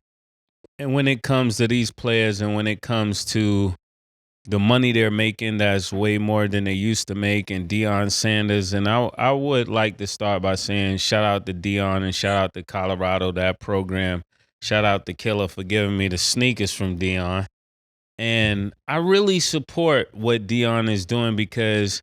and when it comes to these players, and when it comes to the money they're making, that's way more than they used to make, and Deion Sanders. And I would like to start by saying shout out to Deion and shout out to Colorado, that program. Shout out to Killer for giving me the sneakers from Deion. And I really support what Deion is doing because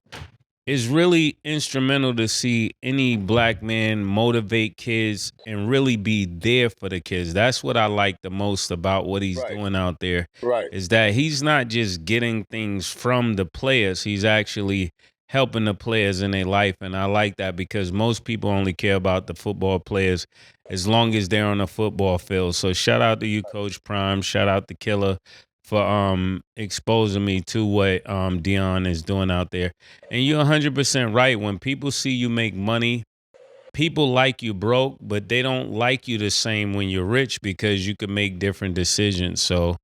it's really instrumental to see any black man motivate kids and really be there for the kids. That's what I like the most about what he's doing out there. Right. Is that he's not just getting things from the players. He's actually helping the players in their life. And I like that because most people only care about the football players as long as they're on the football field. So shout out to you, Coach Prime. Shout out to Killer for exposing me to what Deion is doing out there. And you're 100% right. When people see you make money, people like you broke, but they don't like you the same when you're rich because you can make different decisions. So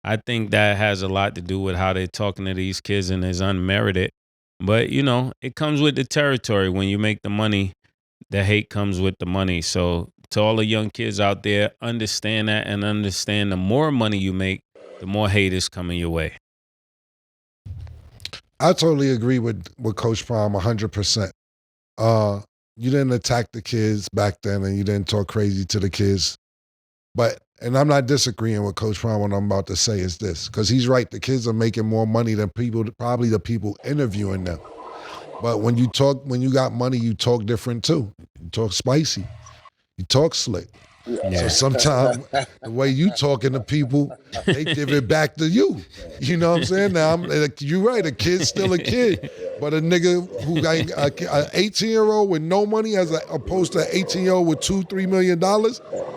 I think that has a lot to do with how they're talking to these kids, and is unmerited. But, it comes with the territory. When you make the money, the hate comes with the money. So to all the young kids out there, understand that, and understand the more money you make, the more hate is coming your way. I totally agree with Coach Prime 100%. You didn't attack the kids back then, and you didn't talk crazy to the kids. And I'm not disagreeing with Coach Prime. What I'm about to say is this, because he's right. The kids are making more money than probably the people interviewing them. But when you got money, you talk different too. You talk spicy. You talk slick. Yeah. So sometimes the way you talking to people, they give it back to you. You know what I'm saying? Now, you're right, a kid's still a kid. But a nigga who got an 18-year-old with no money as opposed to an 18-year-old with $2-3 million,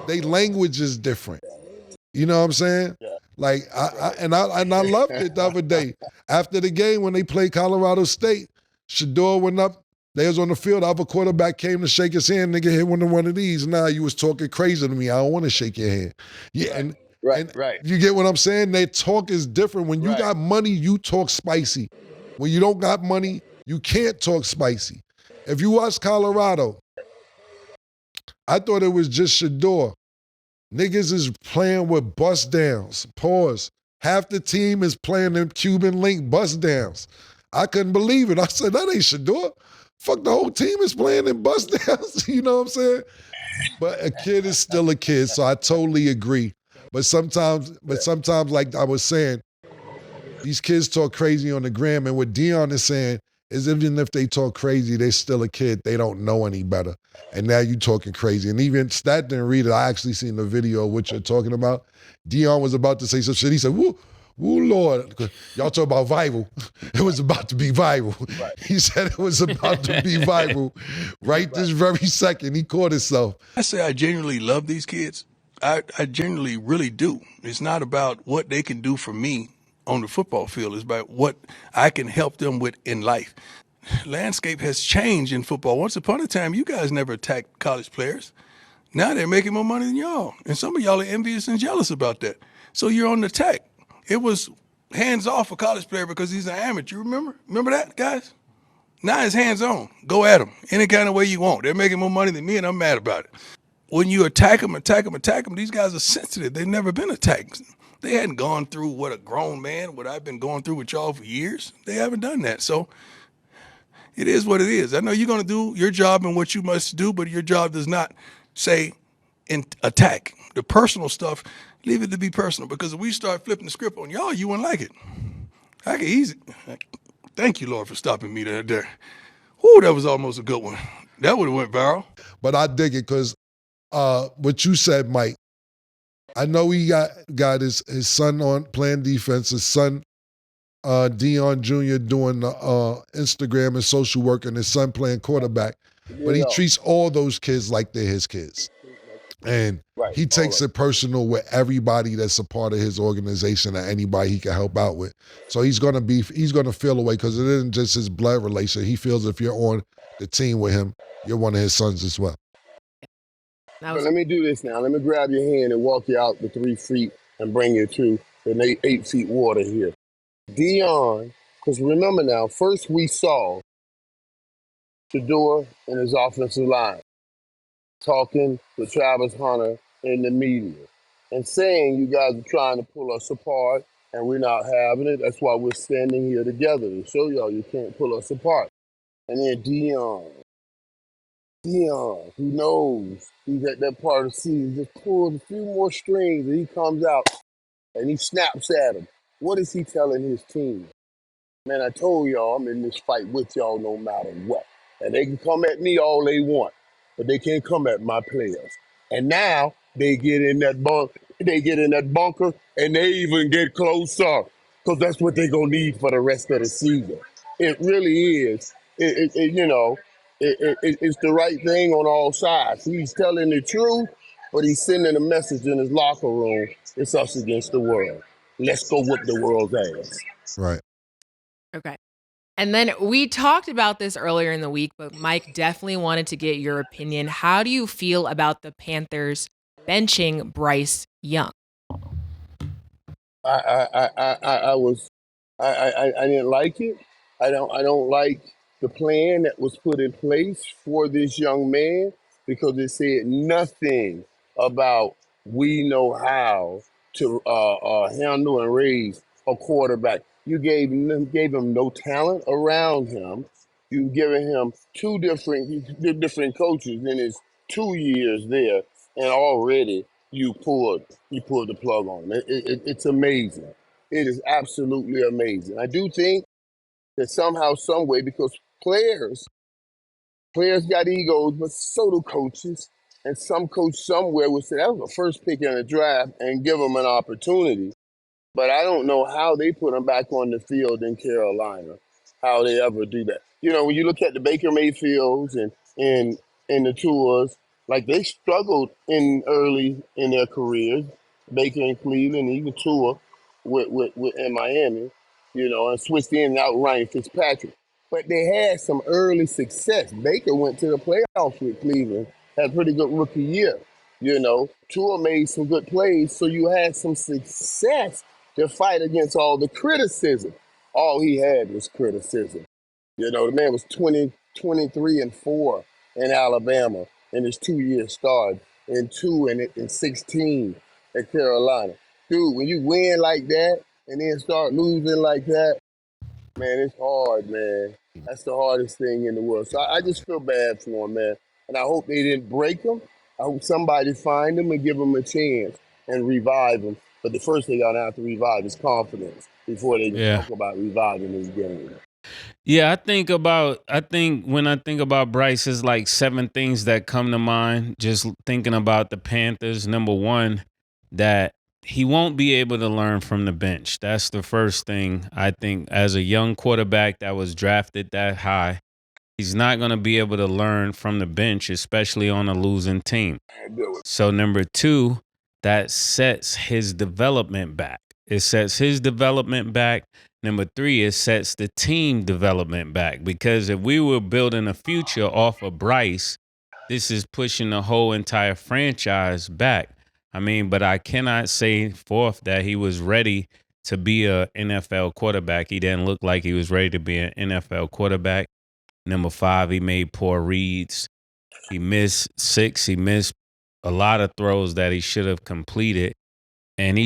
they language is different. You know what I'm saying? Yeah. Like I loved it the other day. After the game when they played Colorado State, Shador went up. They was on the field. The other quarterback came to shake his hand. Nigga hit one of these. Nah, you was talking crazy to me. I don't want to shake your hand. Yeah, and Right. you get what I'm saying? Their talk is different. When you got money, you talk spicy. When you don't got money, you can't talk spicy. If you watch Colorado, I thought it was just Shador. Niggas is playing with bust downs. Pause. Half the team is playing them Cuban link bust downs. I couldn't believe it. I said, that ain't Shador. Fuck, the whole team is playing in bust downs. You know what I'm saying? But a kid is still a kid, so I totally agree. But sometimes, like I was saying, these kids talk crazy on the gram, and what Deion is saying is even if they talk crazy, they're still a kid. They don't know any better. And now you talking crazy. And even Stat didn't read it. I actually seen the video of what you're talking about. Deion was about to say some shit. He said, woo, Lord. Y'all talk about viral. It was about to be viral. Right. He said it was about to be viral. Right this very second, he caught himself. I say I genuinely love these kids. I genuinely really do. It's not about what they can do for me on the football field. It's about what I can help them with in life. Landscape has changed in football. Once upon a time, you guys never attacked college players. Now they're making more money than y'all. And some of y'all are envious and jealous about that. So you're on the attack. It was hands off a college player because he's an amateur. Remember that, guys? Now it's hands on. Go at them any kind of way you want. They're making more money than me, and I'm mad about it. When you attack them, these guys are sensitive. They've never been attacked. They hadn't gone through what a grown man, what I've been going through with y'all for years. They haven't done that. So it is what it is. I know you're going to do your job and what you must do, but your job does not say attack. The personal stuff, leave it to be personal, because if we start flipping the script on y'all, you wouldn't like it. I can easy. Thank you, Lord, for stopping me there. Whoo, that was almost a good one. That would have went viral. But I dig it because what you said, Mike, I know he got his son on playing defense, his son Deion Jr. doing the Instagram and social work, and his son playing quarterback. But he treats all those kids like they're his kids. And he takes it personal with everybody that's a part of his organization or anybody he can help out with. So he's gonna feel away because it isn't just his blood relation. He feels if you're on the team with him, you're one of his sons as well. But let me do this now. Let me grab your hand and walk you out the 3 feet and bring you to the 8 feet water here. Deion, because remember now, first we saw Shador and his offensive line talking to Travis Hunter in the media and saying you guys are trying to pull us apart and we're not having it. That's why we're standing here together to show y'all you can't pull us apart. And then Deion, who knows he's at that part of the season, just pulls a few more strings and he comes out and he snaps at him. What is he telling his team? Man, I told y'all I'm in this fight with y'all no matter what. And they can come at me all they want, but they can't come at my players. And now they get in that bunker and they even get closer because that's what they're going to need for the rest of the season. It really is. It's the right thing on all sides. He's telling the truth, but he's sending a message in his locker room. It's us against the world. Let's go whoop the world's ass. Right. Okay. And then we talked about this earlier in the week, but Mike definitely wanted to get your opinion. How do you feel about the Panthers benching Bryce Young? I didn't like it. I don't like the plan that was put in place for this young man because it said nothing about we know how to handle and raise a quarterback. You gave him no talent around him. You've given him two different coaches in his 2 years there, and already you pulled the plug on him. It's amazing. It is absolutely amazing. I do think that somehow, some way, because players got egos, but so do coaches. And some coach somewhere would say that was the first pick in the draft and give them an opportunity. But I don't know how they put him back on the field in Carolina, how they ever do that. You know, when you look at the Baker Mayfields and the Tours, like they struggled early in their careers. Baker in Cleveland, and even Tua with in Miami, and switched in and out Ryan Fitzpatrick. But they had some early success. Baker went to the playoffs with Cleveland, had a pretty good rookie year. Tua made some good plays, so you had some success to fight against all the criticism. All he had was criticism. The man was 23-4 in Alabama in his 2-year start, and 2 in 16 at Carolina. Dude, when you win like that and then start losing like that, man, it's hard, man. That's the hardest thing in the world. So I just feel bad for him, man. And I hope they didn't break him. I hope somebody find him and give him a chance and revive him. But the first thing y'all have to revive is confidence before they talk about reviving his game. Yeah, I think when I think about Bryce, it's like 7 things that come to mind. Just thinking about the Panthers. Number one, that he won't be able to learn from the bench. That's the first thing. I think as a young quarterback that was drafted that high, he's not going to be able to learn from the bench, especially on a losing team. So number 2, that sets his development back. It sets his development back. Number 3, it sets the team development back, because if we were building a future off of Bryce, this is pushing the whole entire franchise back. I mean, but I cannot say, fourth, that he was ready to be a NFL quarterback. He didn't look like he was ready to be an NFL quarterback. Number 5, he made poor reads. He missed 6. He missed a lot of throws that he should have completed. And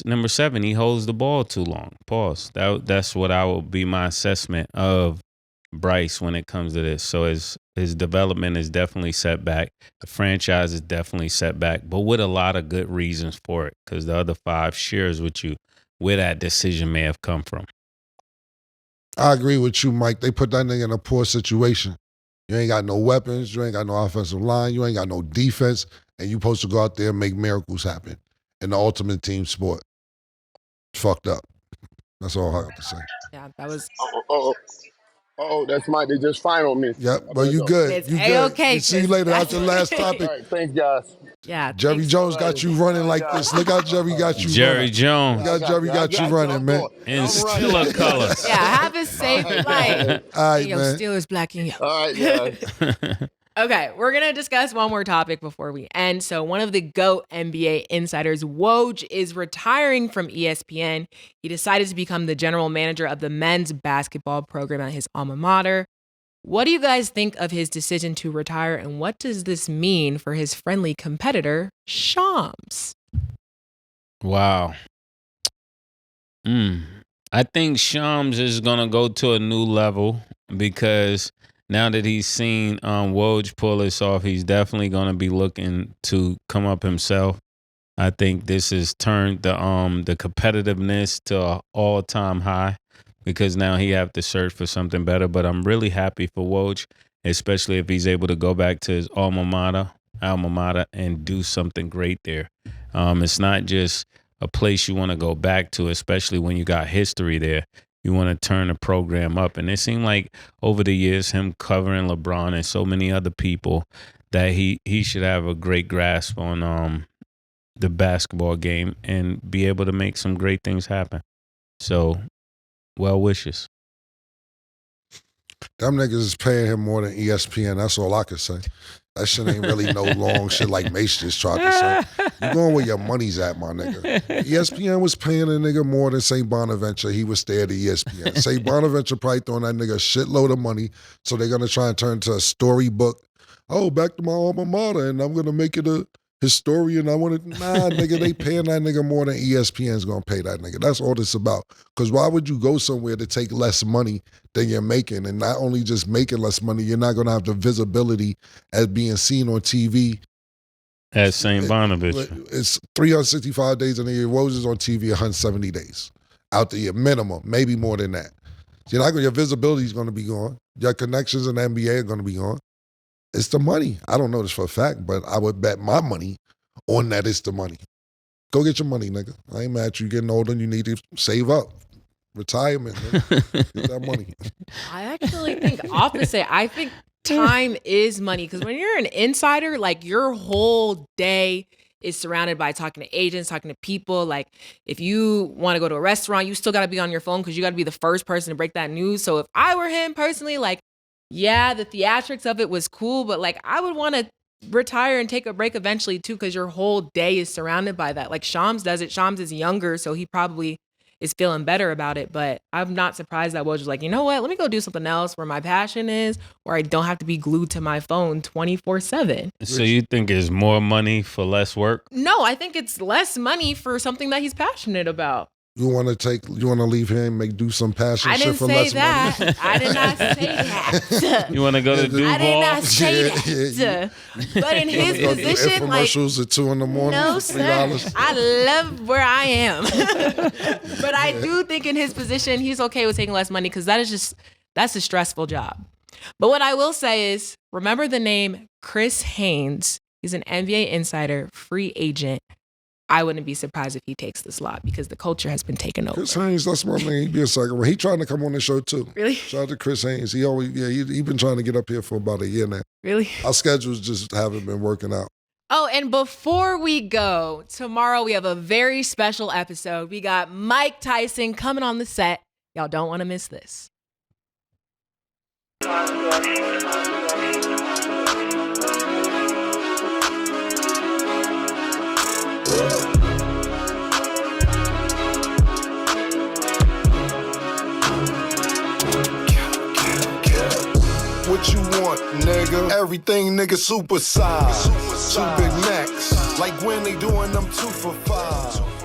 number 7, he holds the ball too long. Pause. That's what I will be my assessment of Bryce when it comes to this. So his development is definitely set back. The franchise is definitely set back, but with a lot of good reasons for it, because the other 5 shares with you where that decision may have come from. I agree with you, Mike. They put that nigga in a poor situation. You ain't got no weapons. You ain't got no offensive line. You ain't got no defense. And you supposed to go out there and make miracles happen in the ultimate team sport. Fucked up. That's all I have to say. Yeah, that was. That's Mike. They just fined me. Yep, but you good. It's You A-okay, good. See you later. That's the last All topic. right, thanks, guys. Yeah. Jerry Jones got you running like this. Look how Jerry got you Jerry running. Jones. Look how Jerry got you running, man. In Steeler colors. Yeah, have a safe flight. All right, Yo, man. Steelers black and yellow. All right, guys. Okay, we're going to discuss one more topic before we end. So one of the GOAT NBA insiders, Woj, is retiring from ESPN. He decided to become the general manager of the men's basketball program at his alma mater. What do you guys think of his decision to retire, and what does this mean for his friendly competitor, Shams? Wow. I think Shams is going to go to a new level, because now that he's seen Woj pull this off, he's definitely going to be looking to come up himself. I think this has turned the competitiveness to an all-time high, because now he have to search for something better. But I'm really happy for Woj, especially if he's able to go back to his alma mater, and do something great there. It's not just a place you want to go back to, especially when you got history there. You want to turn the program up. And it seemed like over the years, him covering LeBron and so many other people, that he should have a great grasp on the basketball game and be able to make some great things happen. So, well wishes. Them niggas is paying him more than ESPN. That's all I can say. That shit ain't really no long shit like Mase just tried to say. You going where your money's at, my nigga. ESPN was paying a nigga more than St. Bonaventure. He was there at ESPN. St. Bonaventure probably throwing that nigga a shitload of money, so they're going to try and turn into a storybook. Oh, back to my alma mater, and I'm going to make it a historian. Nah, nigga, they paying that nigga more than ESPN's going to pay that nigga. That's all this about. Because why would you go somewhere to take less money than you're making? And not only just making less money, you're not going to have the visibility as being seen on TV. At St. Bonaventure. It's 365 days in a year. Woj is on TV 170 days out the year, minimum, maybe more than that. Your visibility is going to be gone. Your connections in the NBA are going to be gone. It's the money. I don't know this for a fact, but I would bet my money on that it's the money. Go get your money, nigga. I ain't mad at you getting older and you need to save up. Retirement, nigga. Get that money. I actually think opposite. I think time is money, because when you're an insider, like your whole day is surrounded by talking to agents, talking to people. Like, if you want to go to a restaurant, you still got to be on your phone because you got to be the first person to break that news. So if I were him personally, like, yeah, the theatrics of it was cool, but like, I would want to retire and take a break eventually too, because your whole day is surrounded by that. Like, Shams does it. Shams is younger, so he probably is feeling better about it. But I'm not surprised that Woj was like, you know what? Let me go do something else where my passion is, where I don't have to be glued to my phone 24/7. So you think it's more money for less work? No, I think it's less money for something that he's passionate about. You want to leave here and do some passion I shit didn't for say less that. money? I did not say that. You want to go to Duval? I did not say that. But in his You wanna go do position, like, infomercials at 2 in the morning no, for sir. $3. I love where I am. But I do think in his position, he's okay with taking less money because that's a stressful job. But what I will say is, remember the name Chris Haynes. He's an NBA Insider, free agent. I wouldn't be surprised if he takes the slot because the culture has been taken over. Chris Haynes, that's my man. He'd be a second round. He trying to come on the show too. Really? Shout out to Chris Haynes. He been trying to get up here for about a year now. Really? Our schedules just haven't been working out. Oh, and before we go, tomorrow we have a very special episode. We got Mike Tyson coming on the set. Y'all don't want to miss this. What you want, nigga? Everything, nigga, super size. Two Big Macs, like when they doing them 2 for $5.